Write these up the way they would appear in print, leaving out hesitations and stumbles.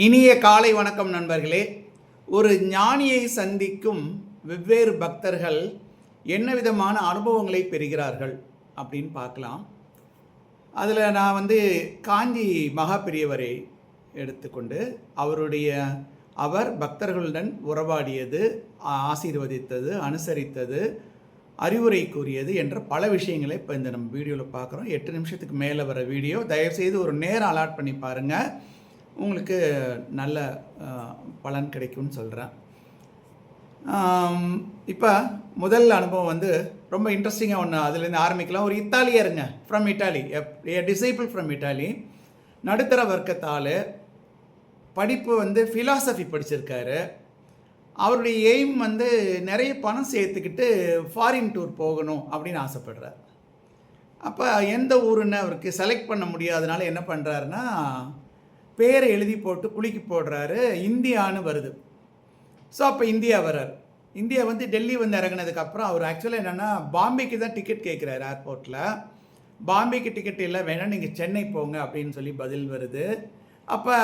இனிய காலை வணக்கம் நண்பர்களே. ஒரு ஞானியை சந்திக்கும் வெவ்வேறு பக்தர்கள் என்ன விதமான அனுபவங்களை பெறுகிறார்கள் அப்படின்னு பார்க்கலாம். அதில் நான் காஞ்சி மகா பெரியவரை எடுத்துக்கொண்டு அவர் பக்தர்களுடன் உறவாடியது, ஆசீர்வதித்தது, அனுசரித்தது, அறிவுரை கூறியது என்ற பல விஷயங்களை இப்போ இந்த நம்ம வீடியோவில் பார்க்குறோம். 8 நிமிஷத்துக்கு மேலே வர வீடியோ. தயவுசெய்து ஒரு நேரம் அலாட் பண்ணி பாருங்கள், உங்களுக்கு நல்ல பலன் கிடைக்கும்னு சொல்கிறேன். இப்போ முதல் அனுபவம் ரொம்ப இன்ட்ரெஸ்டிங்காக ஒன்று, அதுலேருந்து ஆரம்பிக்கலாம். ஒரு இத்தாலியருங்க, from Italy, a disciple from Italy. நடுத்தர வர்க்கத்தால் படிப்பு ஃபிலாசபி படிச்சிருக்காரு. அவருடைய எய்ம் நிறைய பணம் சேர்த்துக்கிட்டு ஃபாரின் டூர் போகணும் அப்படின்னு ஆசைப்படுறார். அப்போ எந்த ஊருன்னு அவருக்கு செலக்ட் பண்ண முடியாதனால என்ன பண்ணுறாருன்னா, பேரை எழுதி போட்டு குலுக்கி போடுறாரு. இந்தியான்னு வருது. ஸோ அப்போ இந்தியா வர்றார். இந்தியா டெல்லி இறங்கினதுக்கப்புறம் அவர் ஆக்சுவலாக என்னென்னா பாம்பேக்கு தான் டிக்கெட் கேட்குறாரு ஏர்போர்ட்டில். பாம்பேக்கு டிக்கெட் இல்லை, வேணால் நீங்கள் சென்னை போங்க அப்படின்னு சொல்லி பதில் வருது. அப்போ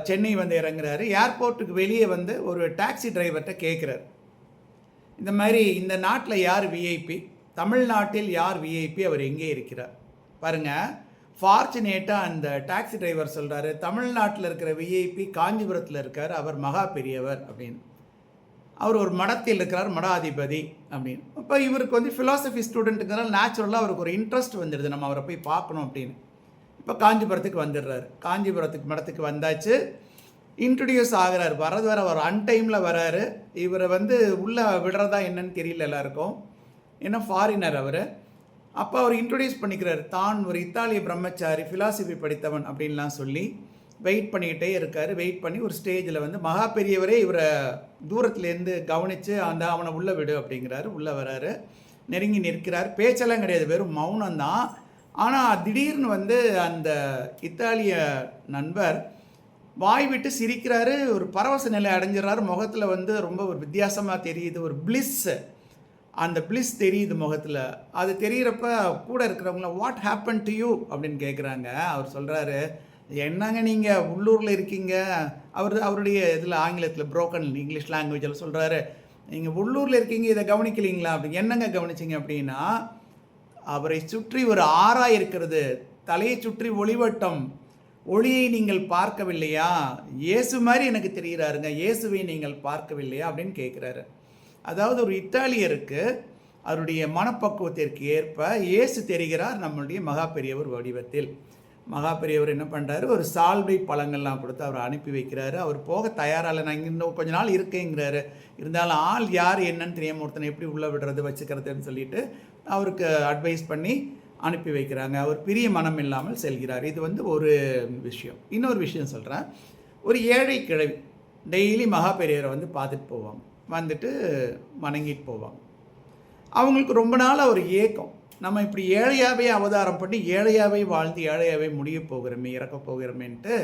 சென்னை இறங்குறாரு. ஏர்போர்ட்டுக்கு வெளியே ஒரு டாக்ஸி டிரைவர்கிட்ட கேட்குறாரு, இந்த மாதிரி இந்த நாட்டில் யார் விஐபி, தமிழ்நாட்டில் யார் விஐபி, அவர் எங்கே இருக்கிறார் பாருங்கள். ஃபார்ச்சுனேட்டாக அந்த டாக்ஸி டிரைவர் சொல்கிறாரு, தமிழ்நாட்டில் இருக்கிற விஐபி காஞ்சிபுரத்தில் இருக்கார், அவர் மகா பெரியவர் அப்படின்னு. அவர் ஒரு மடத்தில் இருக்கிறார், மடாதிபதி அப்படின்னு. அப்போ இவருக்கு ஃபிலாசபி ஸ்டூடெண்ட்டுங்கிறனால நேச்சுரலாக அவருக்கு ஒரு இன்ட்ரெஸ்ட் வந்துடுது, நம்ம அவரை போய் பார்க்கணும் அப்படின்னு. இப்போ காஞ்சிபுரத்துக்கு வந்துடுறாரு. காஞ்சிபுரத்துக்கு மடத்துக்கு வந்தாச்சு, இன்ட்ரடியூஸ் ஆகிறார். அவர் அன்டைமில் வராரு. இவரை உள்ளே விடுறதா என்னன்னு தெரியல எல்லாருக்கும், ஏன்னா ஃபாரினர் அவர். அப்போ அவர் இன்ட்ரடியூஸ் பண்ணிக்கிறார், தான் ஒரு இத்தாலிய பிரம்மச்சாரி, ஃபிலாசபி படித்தவன் அப்படின்லாம் சொல்லி வெயிட் பண்ணிக்கிட்டே இருக்கார். வெயிட் பண்ணி ஒரு ஸ்டேஜில் மகா பெரியவரே இவரை தூரத்துலேருந்து கவனித்து அவனை உள்ளே விடு அப்படிங்கிறாரு. உள்ளே வராரு, நெருங்கி நிற்கிறார். பேச்செல்லாம் கிடையாது, வெறும் மௌனம்தான். ஆனால் திடீர்னு அந்த இத்தாலிய நண்பர் வாய் விட்டு சிரிக்கிறாரு. ஒரு பரவச நிலை அடைஞ்சிடறாரு. முகத்தில் ரொம்ப ஒரு வித்தியாசமாக தெரியுது, ஒரு அந்த பிளிஸ் தெரியுது முகத்தில். அது தெரிகிறப்ப கூட இருக்கிறவங்கள வாட் ஹேப்பன் டு யூ அப்படின்னு கேட்குறாங்க. அவர் சொல்கிறாரு, என்னங்க நீங்கள் உள்ளூரில் இருக்கீங்க. அவருடைய இதில் ஆங்கிலத்தில் புரோக்கன் இங்கிலீஷ் லாங்குவேஜில் சொல்கிறாரு, நீங்கள் உள்ளூரில் இருக்கீங்க, இதை கவனிக்கலீங்களா அப்படி. என்னங்க கவனிச்சிங்க அப்படின்னா, அவரை சுற்றி ஒரு ஆறாக இருக்கிறது, தலையை சுற்றி ஒளிவட்டம், ஒளியை நீங்கள் பார்க்கவில்லையா, இயேசு மாதிரி எனக்கு தெரிகிறாருங்க, இயேசுவை நீங்கள் பார்க்கவில்லையா அப்படின்னு கேட்குறாரு. அதாவது ஒரு இத்தாலியருக்கு அவருடைய மனப்பக்குவத்திற்கு ஏற்ப இயேசு தெரிகிறார் நம்மளுடைய மகா பெரியவர் வடிவத்தில். மகா பெரியவர் என்ன பண்ணுறாரு, ஒரு சால்வை பழங்கள்லாம் கொடுத்து அவரை அனுப்பி வைக்கிறாரு. அவர் போக தயாராக, நான் இன்னும் கொஞ்ச நாள் இருக்கேங்கிறாரு. இருந்தாலும் ஆள் யார் என்னன்னு தெரியாமல் ஒருத்தனை எப்படி உள்ளே விடுறது வச்சுக்கிறதுன்னு சொல்லிட்டு அவருக்கு அட்வைஸ் பண்ணி அனுப்பி வைக்கிறாங்க. அவர் பிரிய மனம் இல்லாமல் செல்கிறார். இது ஒரு விஷயம். இன்னொரு விஷயம் சொல்கிறேன். ஒரு ஏழை கிழவி டெய்லி மகா பெரியவரை பார்த்துட்டு போவாங்க, வணங்கிட்டு போவாங்க. அவங்களுக்கு ரொம்ப நாள் ஒரு ஏக்கம், நம்ம இப்படி ஏழையாகவே அவதாரம் பண்ணி ஏழையாகவே வாழ்ந்து ஏழையாகவே முடிய போகிறோமே, இறக்க போகிறோமேன்ட்டு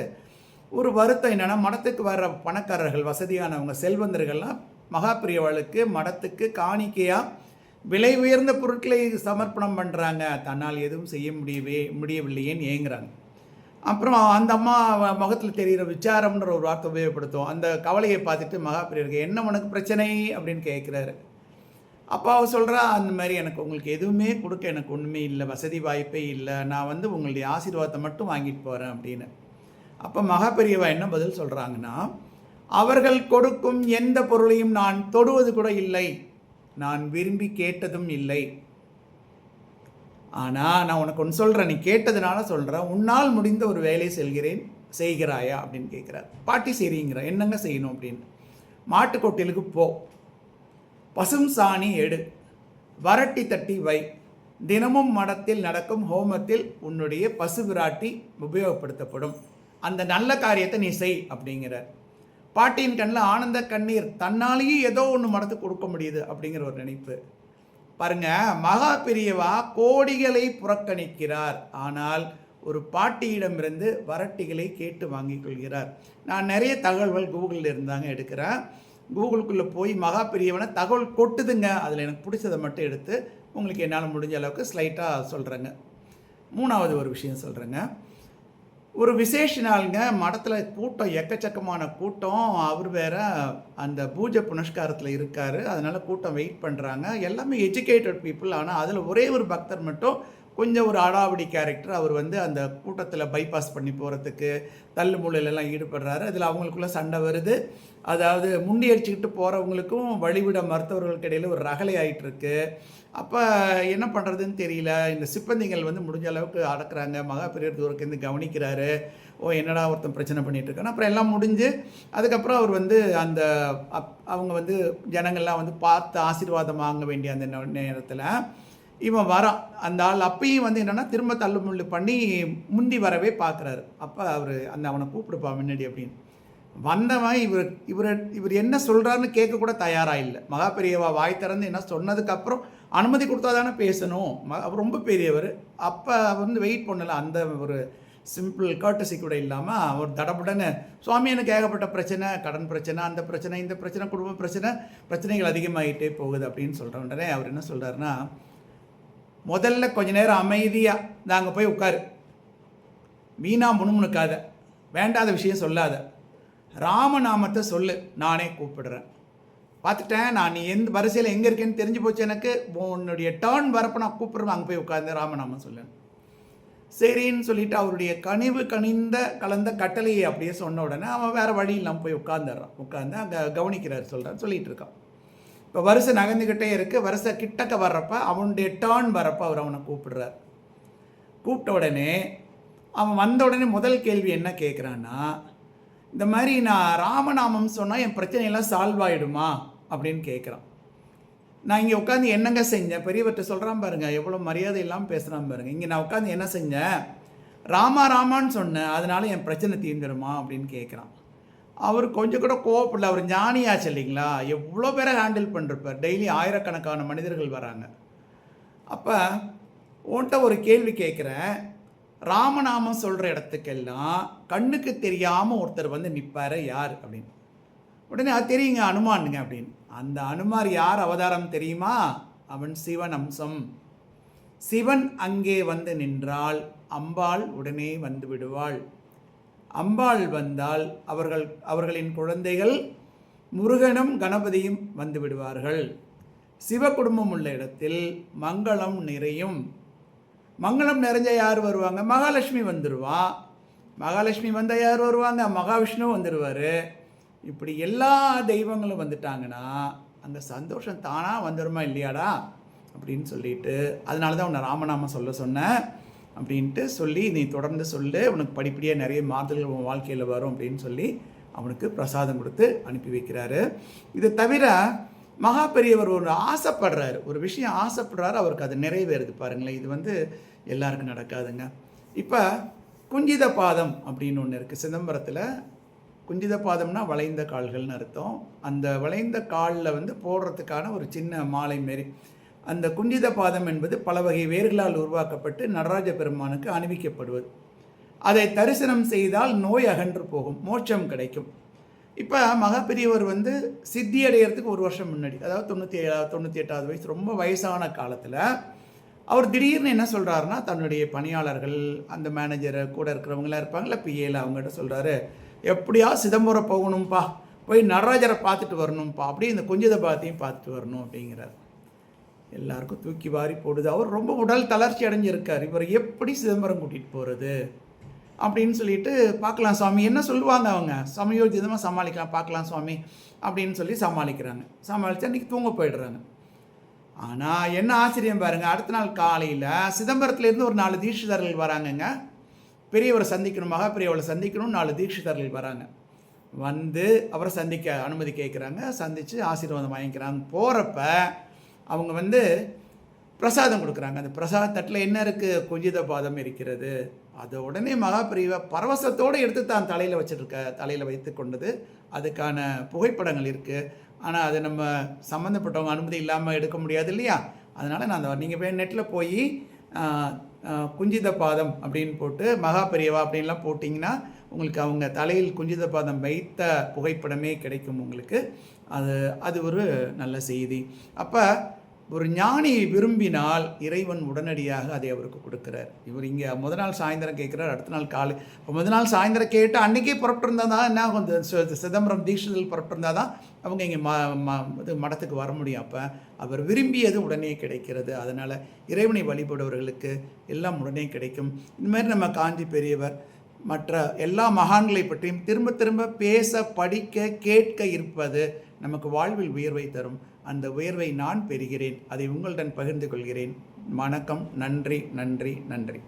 ஒரு வருத்தம். என்னென்னா, மடத்துக்கு வர்ற பணக்காரர்கள், வசதியானவங்க, செல்வந்தர்கள்லாம் மகா பெரியவளுக்கு மடத்துக்கு காணிக்கையாக விலை உயர்ந்த பொருட்களை சமர்ப்பணம் பண்ணுறாங்க. தன்னால் எதுவும் செய்ய முடியவில்லையேன்னு ஏங்குறாங்க. அப்புறம் அந்த அம்மா முகத்தில் தெரிகிற விசாரம்ன்ற ஒரு வார்த்தை உபயோகப்படுத்தும். அந்த கவலையை பார்த்துட்டு மகா பெரியவருக்கு, என்ன உனக்கு பிரச்சனை அப்படின்னு கேட்குறாரு. அப்போ அவ சொல்கிறா, அந்த மாதிரி எனக்கு உங்களுக்கு எதுவுமே கொடுக்க எனக்கு ஒன்றுமே இல்லை, வசதி வாய்ப்பே இல்லை, நான் உங்களுடைய ஆசீர்வாதத்தை மட்டும் வாங்கிட்டு போகிறேன் அப்படின்னு. அப்போ மகா பெரியவா என்ன பதில் சொல்கிறாங்கன்னா, அவர்கள் கொடுக்கும் எந்த பொருளையும் நான் தொடுவது கூட இல்லை, நான் விரும்பி கேட்டதும் இல்லை. ஆனால் நான் உனக்கு ஒன்று சொல்கிறேன், நீ கேட்டதுனால சொல்கிறேன், உன்னால் முடிந்த ஒரு வேலையை செய்கிறாயா அப்படின்னு கேட்குறார். பாட்டி சரிங்கிற, என்னங்க செய்யணும் அப்படின்னு. மாட்டுக்கொட்டிலுக்கு போ, பசும் சாணி எடு, வரட்டி தட்டி வை, தினமும் மடத்தில் நடக்கும் ஹோமத்தில் உன்னுடைய பசு விராட்டி உபயோகப்படுத்தப்படும், அந்த நல்ல காரியத்தை நீ செய் அப்படிங்கிறார். பாட்டியின் கண்ணில் ஆனந்த கண்ணீர், தன்னாலேயே ஏதோ ஒன்று மடத்துக்கு கொடுக்க முடியுது அப்படிங்கிற ஒரு நினைப்பு. பாருங்க, மகா பெரியவா கோடிகளை புறக்கணிக்கிறார், ஆனால் ஒரு பாட்டியிடமிருந்து வரட்டிகளை கேட்டு வாங்கிக் கொள்கிறார். நான் நிறைய தகவல்கள் கூகுளில் இருந்தாங்க எடுக்கிறேன். கூகுளுக்குள்ளே போய் மகா பெரியவனை தகவல் கொட்டுதுங்க, அதில் எனக்கு பிடிச்சதை மட்டும் எடுத்து உங்களுக்கு என்னால் முடிஞ்ச அளவுக்கு ஸ்லைட்டாக சொல்கிறேங்க. மூணாவது ஒரு விஷயம் சொல்கிறேங்க. ஒரு விசேஷ நாளுங்க. மடத்தில் கூட்டம் எக்கச்சக்கமான கூட்டம். அவர் வேற அந்த பூஜை புனஸ்காரத்தில் இருக்காரு. அதனால கூட்டம் வெயிட் பண்ணுறாங்க. எல்லாமே எஜுகேட்டட் பீப்புள். ஆனால் அதில் ஒரே ஒரு பக்தர் மட்டும் கொஞ்சம் ஒரு அடாவடி கேரக்டர். அவர் வந்து அந்த கூட்டத்தில் பைபாஸ் பண்ணி போகிறதுக்கு தள்ளு முள்ளிலெல்லாம் ஈடுபடுறாரு. அதில் அவங்களுக்குள்ள சண்டை வருது. அதாவது முண்டி அடிச்சுக்கிட்டு போகிறவங்களுக்கும் வழிவிட மருத்துவர்களுக்கு இடையில் ஒரு ரகளை ஆகிட்டுருக்கு. அப்போ என்ன பண்ணுறதுன்னு தெரியல. இந்த சிப்பந்திகள் வந்து முடிஞ்ச அளவுக்கு அடக்குறாங்க. மகா பெரியவர் தூரத்துலேருந்து கவனிக்கிறாரு. ஓ என்னடா ஒருத்தன் பிரச்சனை பண்ணிகிட்டு இருக்கான்னு. அப்புறம் எல்லாம் முடிஞ்சு அதுக்கப்புறம் அவர் வந்து அந்த அவங்க வந்து ஜனங்கள்லாம் வந்து பார்த்து ஆசீர்வாதம் வாங்க வேண்டிய அந்த நேரத்தில் இவன் வரான். அந்த ஆள் அப்பயும் வந்து என்னென்னா திரும்ப தள்ளுமுள்ளு பண்ணி முந்தி வரவே பார்க்குறாரு. அப்போ அவர் அந்த அவனை கூப்பிடுப்பா முன்னாடி அப்படின்னு வந்தவன் இவர் என்ன சொல்கிறாருன்னு கேட்கக்கூட தயாராக இல்லை. மகா பெரியவா வாய் திறந்து என்ன சொன்னதுக்கப்புறம் அனுமதி கொடுத்தா தானே பேசணும். அவர் ரொம்ப பெரியவர். அப்போ வந்து வெயிட் பண்ணலை. அந்த ஒரு சிம்பிள் கர்ட்டசி கூட இல்லாமல் அவர் தடபுடன்னு சுவாமி எனக்கு ஏகப்பட்ட பிரச்சனை, கடன் பிரச்சனை, அந்த பிரச்சனை, இந்த பிரச்சனை, குடும்ப பிரச்சனைகள் அதிகமாகிட்டே போகுது அப்படின்னு சொல்கிற உடனே அவர் என்ன சொல்கிறாருன்னா, முதல்ல கொஞ்ச நேரம் அமைதியாக நாங்கள் போய் உட்காரு, வீணா முணுமுணுக்காத, வேண்டாத விஷயம் சொல்லாத, ராமநாமத்தை சொல்லு, நானே கூப்பிடுறேன். பார்த்துட்டேன் நான், நீ எந்த வரிசையில் எங்கே இருக்கேன்னு தெரிஞ்சு போச்சு எனக்கு. உன்னுடைய டேர்ன் வரப்போ நான் கூப்பிட்றேன், அங்கே போய் உட்காந்து ராமநாமம் சொல்லுன்னு. சரின்னு சொல்லிட்டு அவருடைய கனிவு கலந்த கட்டளையை அப்படியே சொன்ன உடனே அவன் வேறு வழி இல்லாமல் போய் உட்காந்து அங்கே கவனிக்கிறார், சொல்கிறார், சொல்லிகிட்டு இருக்கான். இப்போ வரிசை நகர்ந்துக்கிட்டே இருக்குது. வரிசை கிட்டக்க வர்றப்ப அவனுடைய டேர்ன் வரப்போ அவர் அவனை கூப்பிடுறார். கூப்பிட்ட உடனே அவன் வந்த உடனே முதல் கேள்வி என்ன கேட்குறான்னா, இந்த மாதிரி நான் ராமநாமம் சொன்னால் என் பிரச்சனையெல்லாம் சால்வ் ஆகிடுமா அப்படின்னு கேட்குறான். நான் இங்கே உட்காந்து என்னங்க செஞ்சேன், பெரியவர்கிட்ட சொல்கிறான் பாருங்கள், எவ்வளோ மரியாதை இல்லாமல் பேசுகிறான் பாருங்கள். இங்கே நான் உட்காந்து என்ன செஞ்சேன், ராமான்னு சொன்னேன், அதனால என் பிரச்சனை தீர்ந்துடுமா அப்படின்னு கேட்குறான். அவர் கொஞ்சம் கூட கோவப்படல. அவர் ஞானியாச்சு இல்லைங்களா, எவ்வளோ பேரை ஹேண்டில் பண்ணிருப்பார். டெய்லி ஆயிரக்கணக்கான மனிதர்கள் வராங்க. அப்போ உன்கிட்ட ஒரு கேள்வி கேட்குறேன், ராமநாமம் சொல்கிற இடத்துக்கெல்லாம் கண்ணுக்கு தெரியாமல் ஒருத்தர் வந்து நிற்பார், யார் அப்படின்னு. உடனே அது தெரியுங்க, அனுமானுங்க அப்படின்னு. அந்த அனுமார் யார் அவதாரம் தெரியுமா? அவன் சிவன் அம்சம். சிவன் அங்கே வந்து நின்றால் அம்பாள் உடனே வந்து விடுவாள். அம்பாள் வந்தால் அவர்களின் குழந்தைகள் முருகனும் கணபதியும் வந்து விடுவார்கள். சிவ குடும்பம் உள்ள இடத்தில் மங்களம் நிறையும். மங்களம் நிறைஞ்ச யார் வருவாங்க? மகாலட்சுமி வந்துடுவா. மகாலட்சுமி வந்தால் யார் வருவாங்க? மகாவிஷ்ணு வந்துடுவார். இப்படி எல்லா தெய்வங்களும் வந்துட்டாங்கன்னா அங்கே சந்தோஷம் தானாக வந்துடுமா இல்லையாடா அப்படின்னு சொல்லிட்டு, அதனால தான் உன்னை ராமநாமம் சொல்ல சொன்னேன் அப்படின்ட்டு சொல்லி, நீ தொடர்ந்து சொல்லு, உனக்கு படிப்படியாக நிறைய மாறுதல்கள் உன் வாழ்க்கையில் வரும் அப்படின்னு சொல்லி அவனுக்கு பிரசாதம் கொடுத்து அனுப்பி வைக்கிறாரு. இதை தவிர மகா பெரியவர் ஒரு ஆசைப்படுறாரு, ஒரு விஷயம் ஆசைப்படுறாரு, அவருக்கு அது நிறைவேறுது பாருங்களேன். இது வந்து எல்லாருக்கும் நடக்காதுங்க. இப்போ குஞ்சித பாதம் அப்படின்னு ஒன்று இருக்குது சிதம்பரத்தில். குஞ்சித பாதம்னா வளைந்த கால்கள்னு அர்த்தம். அந்த வளைந்த காலில் வந்து போடுறதுக்கான ஒரு சின்ன மாலை மாரி. அந்த குஞ்சித பாதம் என்பது பல வகை வேர்களால் உருவாக்கப்பட்டு நடராஜ பெருமானுக்கு அணிவிக்கப்படுவது. அதை தரிசனம் செய்தால் நோய் அகன்று போகும், மோட்சம் கிடைக்கும். இப்போ மகாபெரியவர் வந்து சித்தி அடைகிறதுக்கு ஒரு வருஷம் முன்னாடி, அதாவது 98வது வயசு, ரொம்ப வயசான காலத்தில் அவர் திடீர்னு என்ன சொல்கிறாருன்னா, தன்னுடைய பணியாளர்கள், அந்த மேனேஜரை, கூட இருக்கிறவங்களாம் இருப்பாங்களா, பிஏல, அவங்ககிட்ட சொல்கிறாரு, எப்படியா சிதம்பரம் போகணும்ப்பா, போய் நடராஜரை பார்த்துட்டு வரணும்ப்பா, அப்படியே இந்த குஞ்சித பாதத்தையும் பார்த்துட்டு வரணும் அப்படிங்கிறார். எல்லாருக்கும் தூக்கி வாரி போடுது. அவர் ரொம்ப உடல் தளர்ச்சி அடைஞ்சிருக்கார். இவர் எப்படி சிதம்பரம் கூட்டிகிட்டு போகிறது அப்படின்னு சொல்லிட்டு, பார்க்கலாம் சுவாமி, என்ன சொல்லுவாங்க அவங்க, சமயோஜிதமாக சமாளிக்கலாம், பார்க்கலாம் சுவாமி அப்படின்னு சொல்லி சமாளிக்கிறாங்க. சமாளித்து அன்றைக்கி தூங்க போயிடுறாங்க. ஆனால் என்ன ஆச்சரியம் பாருங்கள், அடுத்த நாள் காலையில் சிதம்பரத்துலேருந்து ஒரு 4 தீட்சிதர்கள் வராங்கங்க. பெரியவரை சந்திக்கணும், மகா பெரியவரை சந்திக்கணும், 4 தீட்சிதர்கள் வராங்க. வந்து அவரை சந்திக்க அனுமதி கேட்குறாங்க. சந்தித்து ஆசீர்வாதம் வாங்கிக்கிறாங்க. போகிறப்ப அவங்க வந்து பிரசாதம் கொடுக்குறாங்க. அந்த பிரசாத தட்டில் என்ன இருக்குது? குஞ்சித பாதம் இருக்கிறது. அதை உடனே மகா பெரியவா பரவசத்தோடு எடுத்து தான் தலையில் வைத்து கொண்டது. அதுக்கான புகைப்படங்கள் இருக்குது. ஆனால் அதை நம்ம சம்மந்தப்பட்டவங்க அனுமதி இல்லாமல் எடுக்க முடியாது இல்லையா? அதனால் நான் நீங்கள் போய் நெட்டில் போய் குஞ்சித பாதம் அப்படின்னு போட்டு மகா பெரியவா அப்படின்லாம் போட்டிங்கன்னா உங்களுக்கு அவங்க தலையில் குஞ்சித பாதம் வைத்த புகைப்படமே கிடைக்கும் உங்களுக்கு. அது ஒரு நல்ல செய்தி. அப்போ ஒரு ஞானி விரும்பினால் இறைவன் உடனடியாக அதை அவருக்கு கொடுக்குறார். இவர் இங்கே முதல் நாள் சாயந்தரம் கேட்குறார், அடுத்த நாள் காலை. இப்போ முதல் நாள் சாயந்தரம் கேட்டு அன்றைக்கே புறப்பட்டுருந்தால் தான் என்ன ஆகும், சிதம்பரம் தீட்சிதல் புறப்பட்டுருந்தால் தான் அவங்க இங்கே இது மடத்துக்கு வர முடியும். அப்போ அவர் விரும்பியது உடனே கிடைக்கிறது. அதனால் இறைவனை வழிபடுவர்களுக்கு எல்லாம் உடனே கிடைக்கும். இந்தமாதிரி நம்ம காஞ்சி பெரியவர் மற்ற எல்லா மகான்களை பற்றியும் திரும்ப திரும்ப பேச, படிக்க, கேட்க இருப்பது நமக்கு வாழ்வில் உயர்வை தரும். அந்த உயர்வை நான் பெறுகிறேன், அதை உங்களுடன் பகிர்ந்து கொள்கிறேன். வணக்கம். நன்றி நன்றி நன்றி.